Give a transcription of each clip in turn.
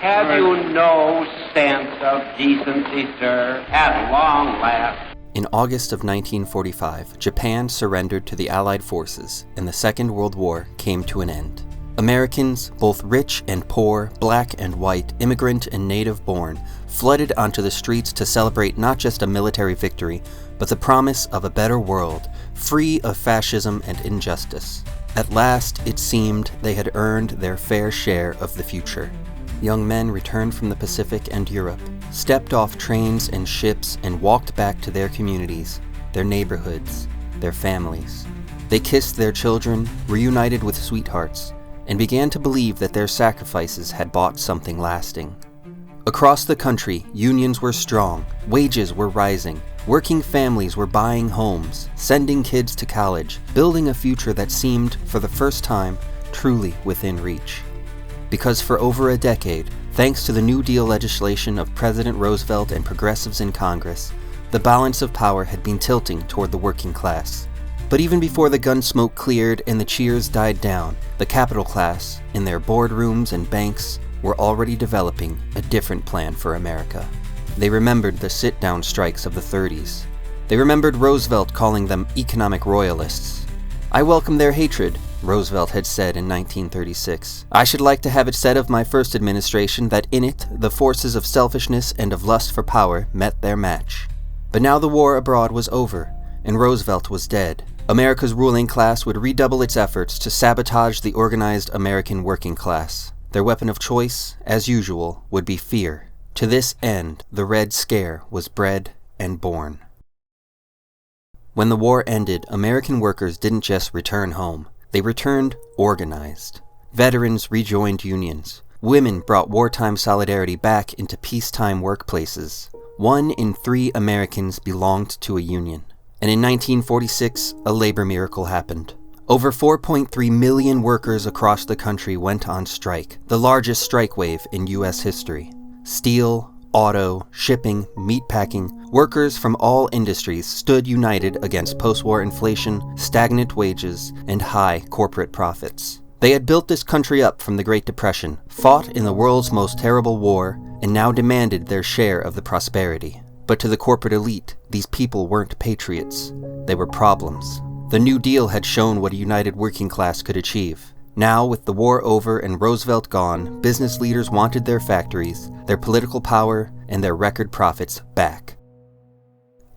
Have you no sense of decency, sir, at long last? In August of 1945, Japan surrendered to the Allied forces, and the Second World War came to an end. Americans, both rich and poor, black and white, immigrant and native-born, flooded onto the streets to celebrate not just a military victory, but the promise of a better world, free of fascism and injustice. At last, it seemed they had earned their fair share of the future. Young men returned from the Pacific and Europe, stepped off trains and ships and walked back to their communities, their neighborhoods, their families. They kissed their children, reunited with sweethearts, and began to believe that their sacrifices had bought something lasting. Across the country, unions were strong, wages were rising, working families were buying homes, sending kids to college, building a future that seemed, for the first time, truly within reach. Because for over a decade, thanks to the New Deal legislation of President Roosevelt and progressives in Congress, the balance of power had been tilting toward the working class. But even before the gun smoke cleared and the cheers died down, the capital class, in their boardrooms and banks, were already developing a different plan for America. They remembered the sit-down strikes of the 30s. They remembered Roosevelt calling them economic royalists. "I welcome their hatred," Roosevelt had said in 1936. "I should like to have it said of my first administration that in it the forces of selfishness and of lust for power met their match." But now the war abroad was over, and Roosevelt was dead. America's ruling class would redouble its efforts to sabotage the organized American working class. Their weapon of choice, as usual, would be fear. To this end, the Red Scare was bred and born. When the war ended, American workers didn't just return home. They returned organized. Veterans rejoined unions. Women brought wartime solidarity back into peacetime workplaces. 1 in 3 Americans belonged to a union. And in 1946, a labor miracle happened. Over 4.3 million workers across the country went on strike, the largest strike wave in U.S. history. Steel, auto, shipping, meatpacking, workers from all industries stood united against post-war inflation, stagnant wages, and high corporate profits. They had built this country up from the Great Depression, fought in the world's most terrible war, and now demanded their share of the prosperity. But to the corporate elite, these people weren't patriots. They were problems. The New Deal had shown what a united working class could achieve. Now, with the war over and Roosevelt gone, business leaders wanted their factories, their political power, and their record profits back.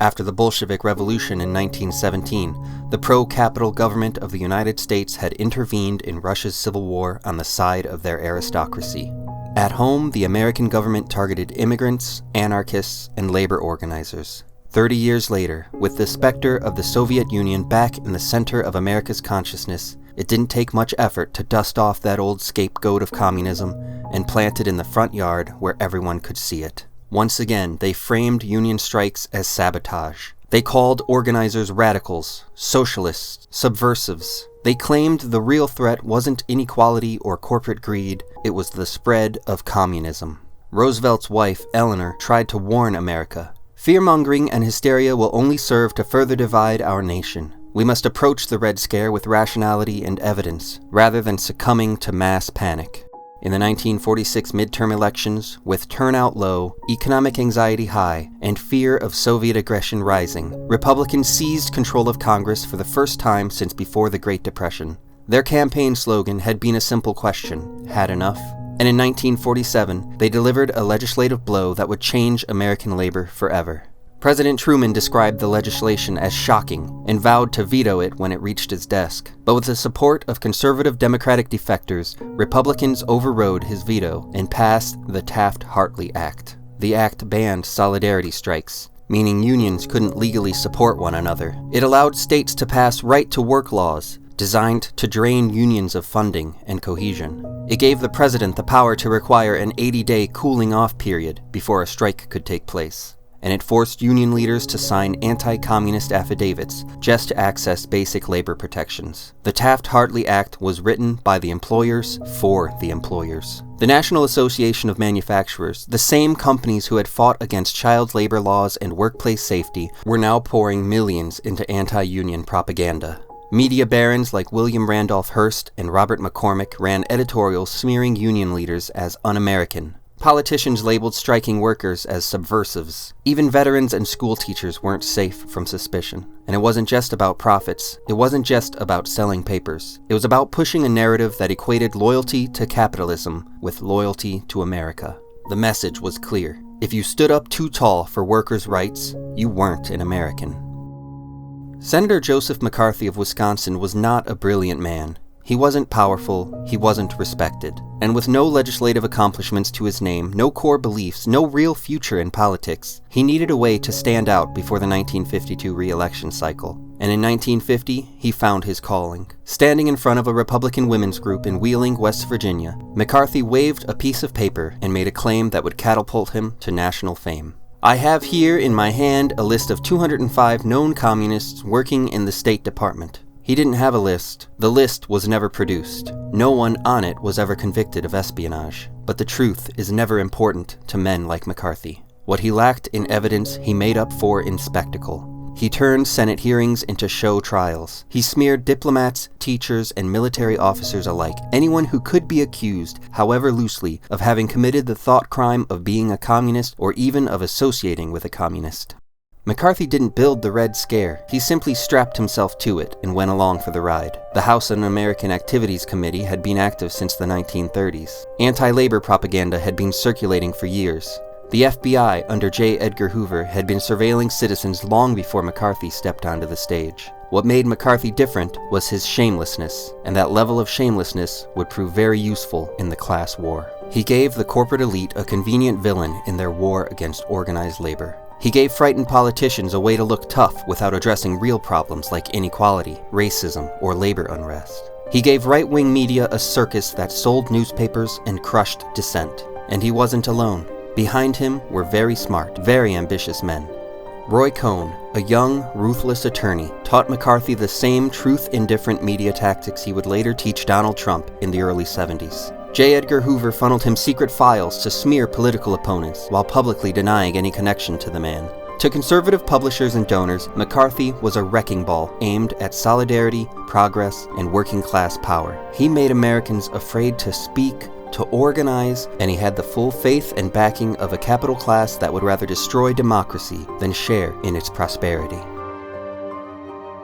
After the Bolshevik Revolution in 1917, the pro-capital government of the United States had intervened in Russia's civil war on the side of their aristocracy. At home, the American government targeted immigrants, anarchists, and labor organizers. 30 years later, with the specter of the Soviet Union back in the center of America's consciousness, it didn't take much effort to dust off that old scapegoat of communism and plant it in the front yard where everyone could see it. Once again, they framed union strikes as sabotage. They called organizers radicals, socialists, subversives. They claimed the real threat wasn't inequality or corporate greed, it was the spread of communism. Roosevelt's wife, Eleanor, tried to warn America. "Fear-mongering and hysteria will only serve to further divide our nation. We must approach the Red Scare with rationality and evidence, rather than succumbing to mass panic." In the 1946 midterm elections, with turnout low, economic anxiety high, and fear of Soviet aggression rising, Republicans seized control of Congress for the first time since before the Great Depression. Their campaign slogan had been a simple question: had enough? And in 1947, they delivered a legislative blow that would change American labor forever. President Truman described the legislation as shocking and vowed to veto it when it reached his desk. But with the support of conservative Democratic defectors, Republicans overrode his veto and passed the Taft-Hartley Act. The act banned solidarity strikes, meaning unions couldn't legally support one another. It allowed states to pass right-to-work laws, designed to drain unions of funding and cohesion. It gave the president the power to require an 80-day cooling-off period before a strike could take place. And it forced union leaders to sign anti-communist affidavits just to access basic labor protections. The Taft-Hartley Act was written by the employers for the employers. The National Association of Manufacturers, the same companies who had fought against child labor laws and workplace safety, were now pouring millions into anti-union propaganda. Media barons like William Randolph Hearst and Robert McCormick ran editorials smearing union leaders as un-American. Politicians labeled striking workers as subversives. Even veterans and school teachers weren't safe from suspicion. And it wasn't just about profits. It wasn't just about selling papers. It was about pushing a narrative that equated loyalty to capitalism with loyalty to America. The message was clear. If you stood up too tall for workers' rights, you weren't an American. Senator Joseph McCarthy of Wisconsin was not a brilliant man. He wasn't powerful, he wasn't respected. And with no legislative accomplishments to his name, no core beliefs, no real future in politics, he needed a way to stand out before the 1952 re-election cycle. And in 1950, he found his calling. Standing in front of a Republican women's group in Wheeling, West Virginia, McCarthy waved a piece of paper and made a claim that would catapult him to national fame. I have here in my hand a list of 205 known communists working in the State Department. He didn't have a list. The list was never produced. No one on it was ever convicted of espionage. But the truth is never important to men like McCarthy. What he lacked in evidence, he made up for in spectacle. He turned Senate hearings into show trials. He smeared diplomats, teachers, and military officers alike, anyone who could be accused, however loosely, of having committed the thought crime of being a communist or even of associating with a communist. McCarthy didn't build the Red Scare. He simply strapped himself to it and went along for the ride. The House Un-American Activities Committee had been active since the 1930s. Anti-labor propaganda had been circulating for years. The FBI, under J. Edgar Hoover, had been surveilling citizens long before McCarthy stepped onto the stage. What made McCarthy different was his shamelessness, and that level of shamelessness would prove very useful in the class war. He gave the corporate elite a convenient villain in their war against organized labor. He gave frightened politicians a way to look tough without addressing real problems like inequality, racism, or labor unrest. He gave right-wing media a circus that sold newspapers and crushed dissent. And he wasn't alone. Behind him were very smart, very ambitious men. Roy Cohn, a young, ruthless attorney, taught McCarthy the same truth-indifferent media tactics he would later teach Donald Trump in the early 70s. J. Edgar Hoover funneled him secret files to smear political opponents while publicly denying any connection to the man. To conservative publishers and donors, McCarthy was a wrecking ball aimed at solidarity, progress, and working-class power. He made Americans afraid to speak, to organize, and he had the full faith and backing of a capital class that would rather destroy democracy than share in its prosperity.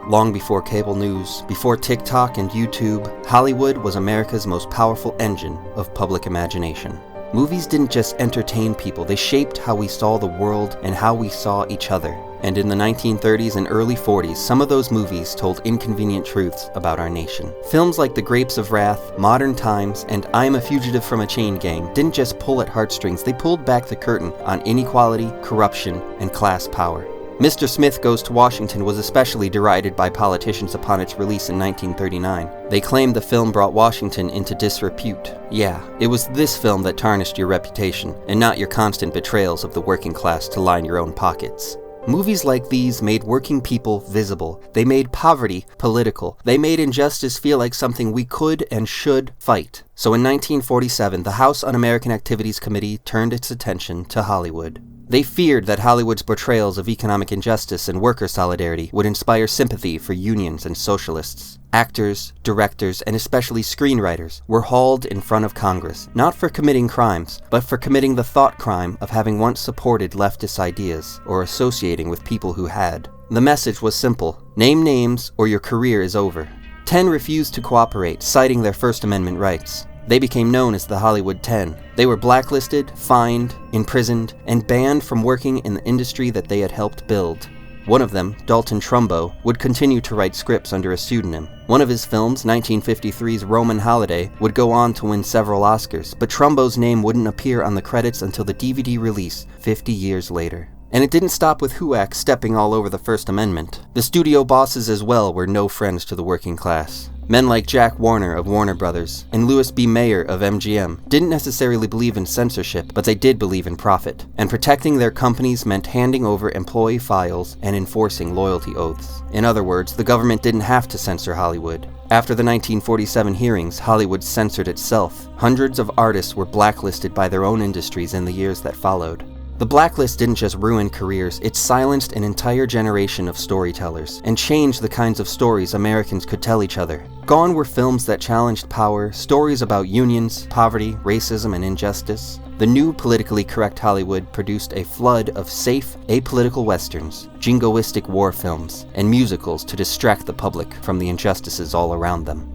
Long before cable news, before TikTok and YouTube, Hollywood was America's most powerful engine of public imagination. Movies didn't just entertain people, they shaped how we saw the world and how we saw each other. And in the 1930s and early 40s, some of those movies told inconvenient truths about our nation. Films like The Grapes of Wrath, Modern Times, and I Am a Fugitive from a Chain Gang didn't just pull at heartstrings, they pulled back the curtain on inequality, corruption, and class power. Mr. Smith Goes to Washington was especially derided by politicians upon its release in 1939. They claimed the film brought Washington into disrepute. Yeah, it was this film that tarnished your reputation, and not your constant betrayals of the working class to line your own pockets. Movies like these made working people visible. They made poverty political. They made injustice feel like something we could and should fight. So in 1947, the House Un-American Activities Committee turned its attention to Hollywood. They feared that Hollywood's portrayals of economic injustice and worker solidarity would inspire sympathy for unions and socialists. Actors, directors, and especially screenwriters were hauled in front of Congress, not for committing crimes, but for committing the thought crime of having once supported leftist ideas or associating with people who had. The message was simple: name names or your career is over. 10 refused to cooperate, citing their First Amendment rights. They became known as the Hollywood 10. They were blacklisted, fined, imprisoned, and banned from working in the industry that they had helped build. One of them, Dalton Trumbo, would continue to write scripts under a pseudonym. One of his films, 1953's Roman Holiday, would go on to win several Oscars, but Trumbo's name wouldn't appear on the credits until the DVD release 50 years later. And it didn't stop with HUAC stepping all over the First Amendment. The studio bosses as well were no friends to the working class. Men like Jack Warner of Warner Brothers and Louis B. Mayer of MGM didn't necessarily believe in censorship, but they did believe in profit. And protecting their companies meant handing over employee files and enforcing loyalty oaths. In other words, the government didn't have to censor Hollywood. After the 1947 hearings, Hollywood censored itself. Hundreds of artists were blacklisted by their own industries in the years that followed. The blacklist didn't just ruin careers, it silenced an entire generation of storytellers and changed the kinds of stories Americans could tell each other. Gone were films that challenged power, stories about unions, poverty, racism, and injustice. The new politically correct Hollywood produced a flood of safe, apolitical westerns, jingoistic war films, and musicals to distract the public from the injustices all around them.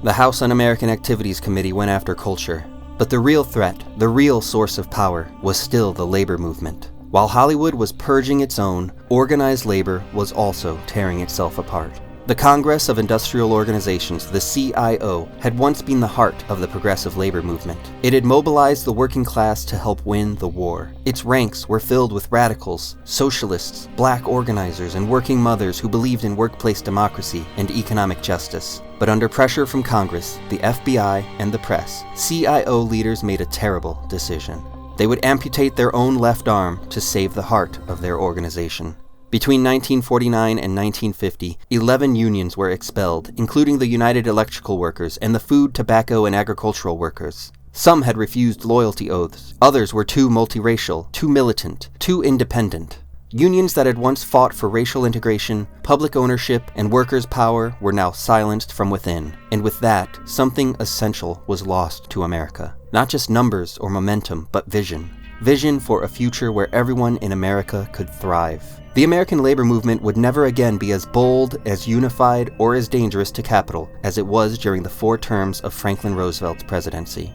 The House Un-American Activities Committee went after culture. But the real threat, the real source of power, was still the labor movement. While Hollywood was purging its own, organized labor was also tearing itself apart. The Congress of Industrial Organizations, the CIO, had once been the heart of the progressive labor movement. It had mobilized the working class to help win the war. Its ranks were filled with radicals, socialists, black organizers, and working mothers who believed in workplace democracy and economic justice. But under pressure from Congress, the FBI, and the press, CIO leaders made a terrible decision. They would amputate their own left arm to save the heart of their organization. Between 1949 and 1950, 11 unions were expelled, including the United Electrical Workers and the Food, Tobacco, and Agricultural Workers. Some had refused loyalty oaths. Others were too multiracial, too militant, too independent. Unions that had once fought for racial integration, public ownership, and workers' power were now silenced from within. And with that, something essential was lost to America. Not just numbers or momentum, but vision. Vision for a future where everyone in America could thrive. The American labor movement would never again be as bold, as unified, or as dangerous to capital as it was during the 4 terms of Franklin Roosevelt's presidency.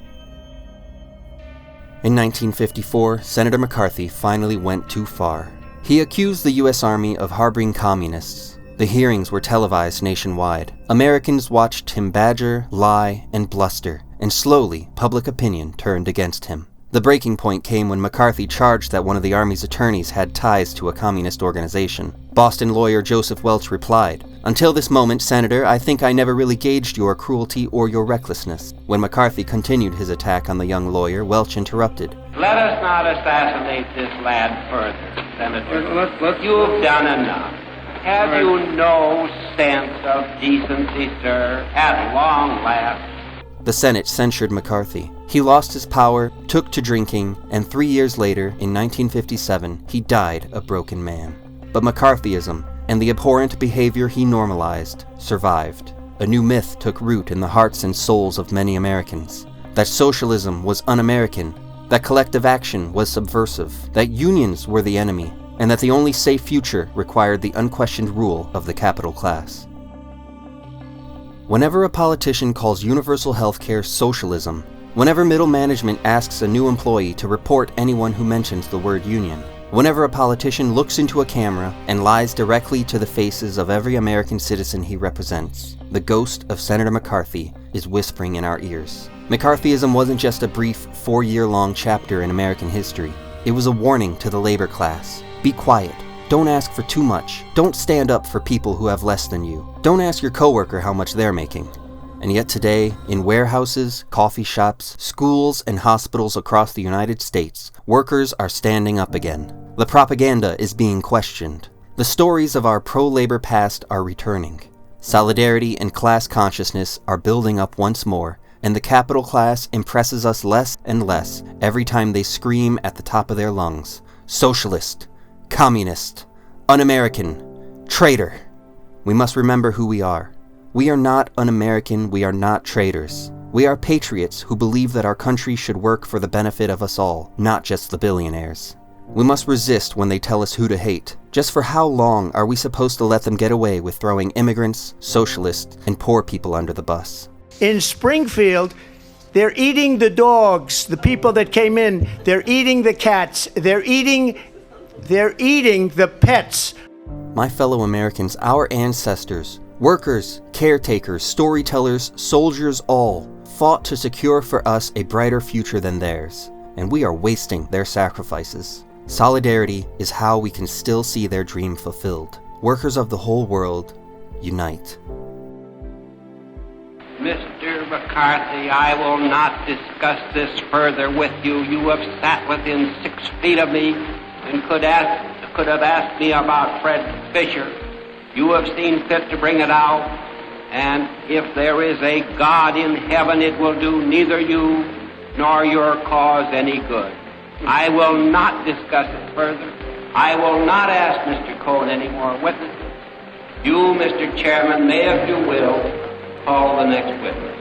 In 1954, Senator McCarthy finally went too far. He accused the U.S. Army of harboring communists. The hearings were televised nationwide. Americans watched him badger, lie, and bluster, and slowly public opinion turned against him. The breaking point came when McCarthy charged that one of the Army's attorneys had ties to a communist organization. Boston lawyer Joseph Welch replied, "Until this moment, Senator, I think I never really gauged your cruelty or your recklessness." When McCarthy continued his attack on the young lawyer, Welch interrupted. Let us not assassinate this lad further, Senator. You've done enough. Have you no sense of decency, sir, at long last? The Senate censured McCarthy. He lost his power, took to drinking, and 3 years later, in 1957, he died a broken man. But McCarthyism, and the abhorrent behavior he normalized, survived. A new myth took root in the hearts and souls of many Americans. That socialism was un-American, that collective action was subversive, that unions were the enemy, and that the only safe future required the unquestioned rule of the capital class. Whenever a politician calls universal health care socialism, whenever middle management asks a new employee to report anyone who mentions the word union, whenever a politician looks into a camera and lies directly to the faces of every American citizen he represents, the ghost of Senator McCarthy is whispering in our ears. McCarthyism wasn't just a brief 4-year-long chapter in American history. It was a warning to the labor class. Be quiet. Don't ask for too much. Don't stand up for people who have less than you. Don't ask your coworker how much they're making. And yet today, in warehouses, coffee shops, schools, and hospitals across the United States, workers are standing up again. The propaganda is being questioned. The stories of our pro-labor past are returning. Solidarity and class consciousness are building up once more, and the capital class impresses us less and less every time they scream at the top of their lungs. Socialist, communist, un-American, traitor. We must remember who we are. We are not un-American, we are not traitors. We are patriots who believe that our country should work for the benefit of us all, not just the billionaires. We must resist when they tell us who to hate. Just for how long are we supposed to let them get away with throwing immigrants, socialists, and poor people under the bus? In Springfield, they're eating the dogs, the people that came in. They're eating the cats. They're eating the pets. My fellow Americans, our ancestors, workers, caretakers, storytellers, soldiers, all fought to secure for us a brighter future than theirs, and we are wasting their sacrifices. Solidarity is how we can still see their dream fulfilled. Workers of the whole world, unite. Mr. McCarthy, I will not discuss this further with you. You have sat within 6 feet of me and could have asked me about Fred Fisher. You have seen fit to bring it out, and if there is a God in heaven, it will do neither you nor your cause any good. I will not discuss it further. I will not ask Mr. Cohen any more witnesses. You, Mr. Chairman, may, if you will, call the next witness.